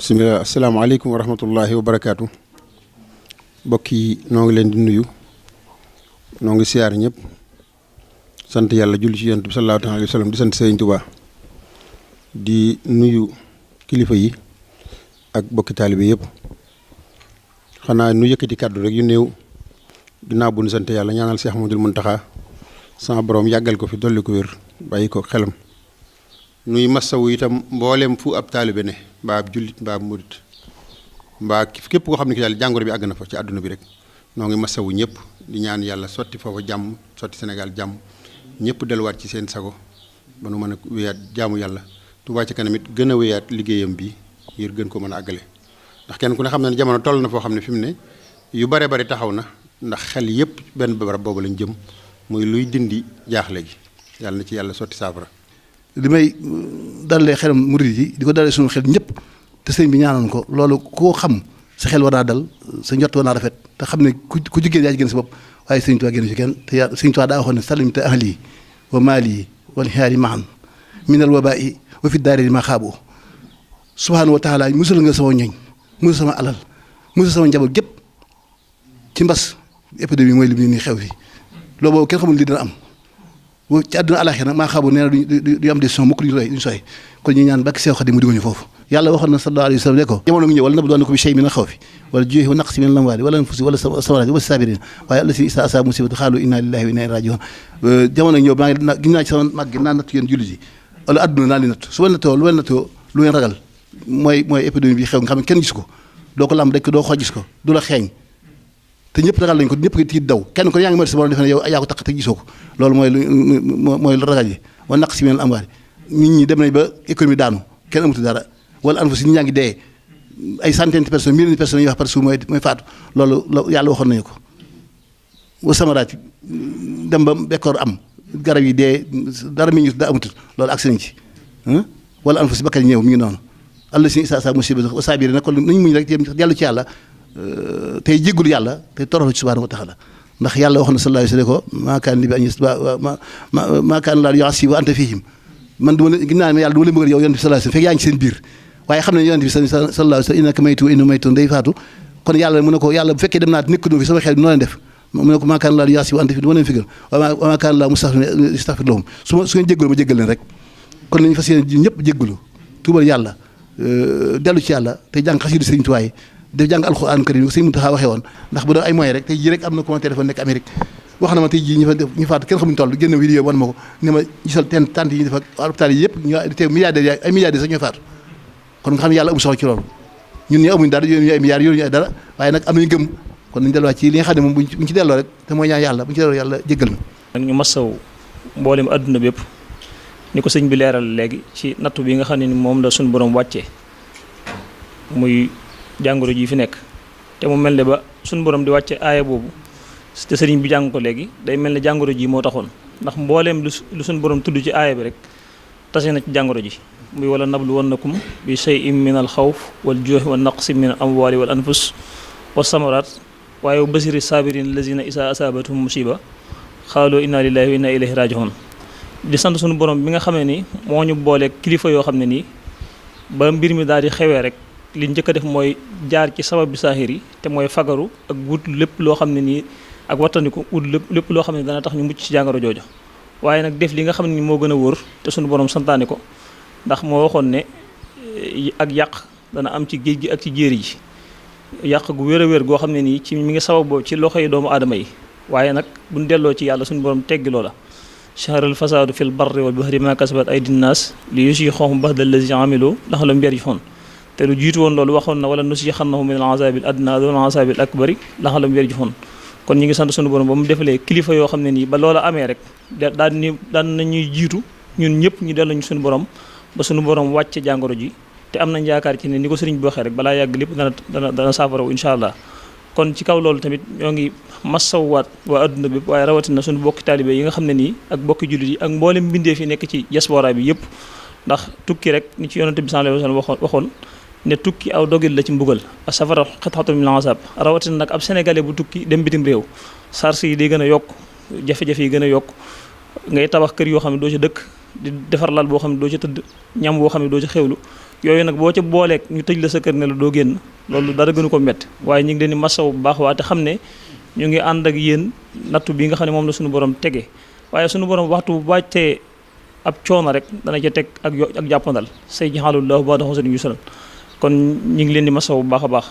bisimilah asalaamaaleykum wa rahmatullahi wa barakaatu. mbokk yi noo ngi leen di nuyu noo ngi siyaar ñëpp sant yàlla julli ci yonent bi sallallahu alayhi wa sallam di sant Sëriñ Tuubaa di nuyu kilifa yi ak bokki taalibe yëpp xanaa nu yëkkati kàddu rek yu néew ginnaaw bu nu sant yàlla ñaanal Cheikh Ahmadul Muntaxa sama borom yàggal ko fi dolli ko wér bàyyi ko xelam. nuy massawu itam mboolem fu ab taalibe ne mbaa ab jullit mbaa ab murit mbaa képp koo xam ne ki daal jàngoro bi àgg na fa ci àdduna bi rek noo ngi massawu ñëpp di ñaan yàlla sotti foofa jàmm sotti Sénégal jàmm ñëpp delluwaat ci seen sago ba nu mën a wéyaat jaamu yàlla Touba Ca Kanam it gën a wéyaat liggéeyam bi ngir gën ko mën a àggale ndax kenn ku ne xam ne jamono toll na foo xam ne fi mu ne yu bare bari taxaw na ndax xel yëpp benn barab boobu lañ jëm muy luy dindi jaaxle gi yàlla na ci yàlla sotti saafara. li may dalalee xelam murid yi di ko dalalee suñu xel ñëpp te sëñ bi ñaanoon ko loolu koo xam sa xel war naa dal sa njort war naa rafet te xam ne ku jigéen yaa ci génn sa bopp waaye sëñ Tuubaa génn ci kenn te yaa sëñ Tuubaa daa waxoon ne salim te ahli wa maali wal xiyaari mahan minal wabaa'i wa fi daari ma xaabu subhaanahu wa taala musal nga sama ñoñ musal sama alal musal sama njaboot gépp ci mbas épidémie mooy li mu ni xew fi loolu boobu kenn xamul li dina am ci àdduna alaxira nag maa xaabu nee na du am décision mukk duñu soy kon ñu ñaan bakki Seex Xaadim mu digal ñu foofu yàlla waxoon na sallallahu alayhi wa sallam ne ko jamono ngi ñëw wala nabluwannakum bi shay'in min al-khawfi wala juu'i wa naqsin min al-amwaali wala anfusi wala samaraati wa saabiriin waaye allazii izaa asaabathum musiibatun qaaluu innaa lillaahi wa innaa ilayhi raaji'uun jamono ngi ñëw maa ngi gis naa ci sama mag gi naa natt yéen jullit yi wala àdduna naa li natt su ma nattoo lu ngeen ragal mooy épidémie bi xew nga xam ne kenn gis ko doo ko lam daj ko doo ko gis ko du la xeeñ te ñëpp ragal lañ ko ñëpp ko tiit daw kenn ko yaa ngi mën sa borom defe ne yow yaa ko taq te gisoo ko loolu mooy ragal yi wa naqsin min al-amwaali nit ñi dem nañ ba économie daanu kenn amatu dara wala anfusi nit ñaa ngi dee ay centaine de personnes milliers de personnes yi wax par jour mooy faatu loolu yàlla waxoon nañu ko wa samaraati dem ba bekkoor am garab yi dee dara mi ñu da amatul loolu agsi nañ ci wala anfusi bakkan ñëw mi ngi noonu allazii izaa asaabathum musiibatun wa saabiriin nag kon nañ muñ rek dellu ci yàlla tey jéggul yàlla te toroxlu ci subhaanahu wa taala ndax yàlla wax na sallallahu alayhi wa sallam ko maa kaana li maa kaana Allaahu liyu'azzibahum wa anta fiihim man du ma leen ginnaaw yàlla du ma leen bëgg yow yonent bi sallallahu alayhi wa sallam fekk yaa ngi ci seen biir waaye xam ne yonent bi sallallahu alayhi wa sallam innaka maytun wa innahum maytuun day faatu kon yàlla mu ne ko yàlla bu fekkee dem naa nekk fi sama xel noo leen def mu ne ko maa kaana Allaahu liyu'azzibahum wa anta fiihim du ma leen figal wa maa kaana Allaahu mustaghfiran lahum su ngeen jéggalu ma jéggal leen rek kon nañu fas yéene ñëpp jéggalu tuubal yàlla dellu ci yàlla te jàng xasiidu Sëriñ Tuubaa def jàng alxuraan karim sëñ Muntaxa waxee woon ndax bu doon ay moyens rek tey jii rek am na commentaire dafa nekk Amérique wax na ma tey jii ñu faatu kenn xamuñu toll génn vidéo wan ma ko ne ma gisal teen tant yi dafa hôpital yi yëpp ñu te milliardaires ay milliardaires sax ñooy faatu kon nga xam ne yàlla amu soxla ci loolu ñun ñu amuñ dara yooyu ñu ay milliards yooyu ñu ay dara waaye nag am nañu gëm kon nañu delluwaat ci li nga xam ne moom buñ ci delloo rek te mooy ñaan yàlla buñ ci delloo yàlla jéggal na nag ñu masaw mboolem adduna bépp ni ko sëñ bi leeral léegi ci nattu bi nga xam ne ni moom la suñu borom wàccee muy jàngoro ji fi nekk te mu mel ne ba suñu borom di wàcce aaya boobu te sëriñ bi jàng ko léegi day mel ne jàngoro ji moo taxoon ndax mbooleem lu suñu borom tudd ci aaya bi rek tase na ci jàngoro ji muy wala nabluwannakum bi shay'in min al xawf wal juu'i wa naqsin min al amwaali wal anfus wa samaraat waaye basiri saabiriin allazina isa asaabathum musiba xaaloo inna lillahi wa inna ilayhi raji'un di sant suñu borom bi nga xamee ni moo ñu boole kilifa yoo xam ne nii ba mbir mi daal di xewee rek li njëkk a def mooy jaar ci sabab bi saaxir yi te mooy fagaru ak wut lépp loo xam ne nii ak wattandiku wut lépp loo xam ne dana tax ñu mucc ci jàngoro jooju waaye nag def li nga xam ne ni moo gën a wóor te suñu borom santaani ko ndax moo waxoon ne ak yàq dana am ci géej gi ak ci jéeri ji yàq gu wér a wér goo xam ne nii ci mi ngi sababoo ci loxo yi doomu aadama yi waaye nag buñ delloo ci yàlla suñu borom teggi loola chahrul fasaadu fil barri wal bahri ma kasabat aydin naas li yusiqahum ba'da allazi amilu laxalum yarji'un te lu jiitu woon loolu waxoon na wala nusiixannahum min al-azaabil adnaa duna al-azaabil akbari laxalum yarji'un kon ñu ngi sant sunu borom ba mu defalee kilifa yoo xam ne nii ba loola amee rek daan nañuy jiitu ñun ñëpp ñu delluñu suñu borom ba suñu borom wàcce jàngoro ji te am nañ yaakaar ci ne ni ko sëriñ bi waxee rek balaa yàgg lépp dana saafaraw incha allah kon ci kaw loolu tamit ñoo ngi massawwaat waa adduna bi waaye rawatina suñu bokki taalibe yi nga xam ne nii ak bokki jullit yi ak mboolem mbindeef yi nekk ci diaspora bi yëpp ndax tukki rek ni ci yonante bi sallallahu alayhi wa sallam waxoon ne tukki aw dogil la ci mbugal safara xatxatu min al-azab rawatina nag ab sénégalais bu tukki dem bitim réew charge yi day gën a yokk jafe-jafe yi gën a yokk ngay tabax kër yoo xam ne doo ca dëkk di defar lal boo xam ne doo ca tëdd ñam boo xam ne doo ca xewlu yooyu nag boo ca booleeg ñu tëj la sa kër ne la doo génn loolu dara gënu ko métti waaye ñu ngi leen di masaw bu baax waa te xam ne ñu ngi ànd ak yéen nattu bi nga xam ne moom la suñu borom tege waaye suñu borom waxtu bu wàccee ab coono rek dana ca teg ak jàppandal say jaxalullahu ba'da usrin yusran kon ñu ngi leen di masaw bu baax a baax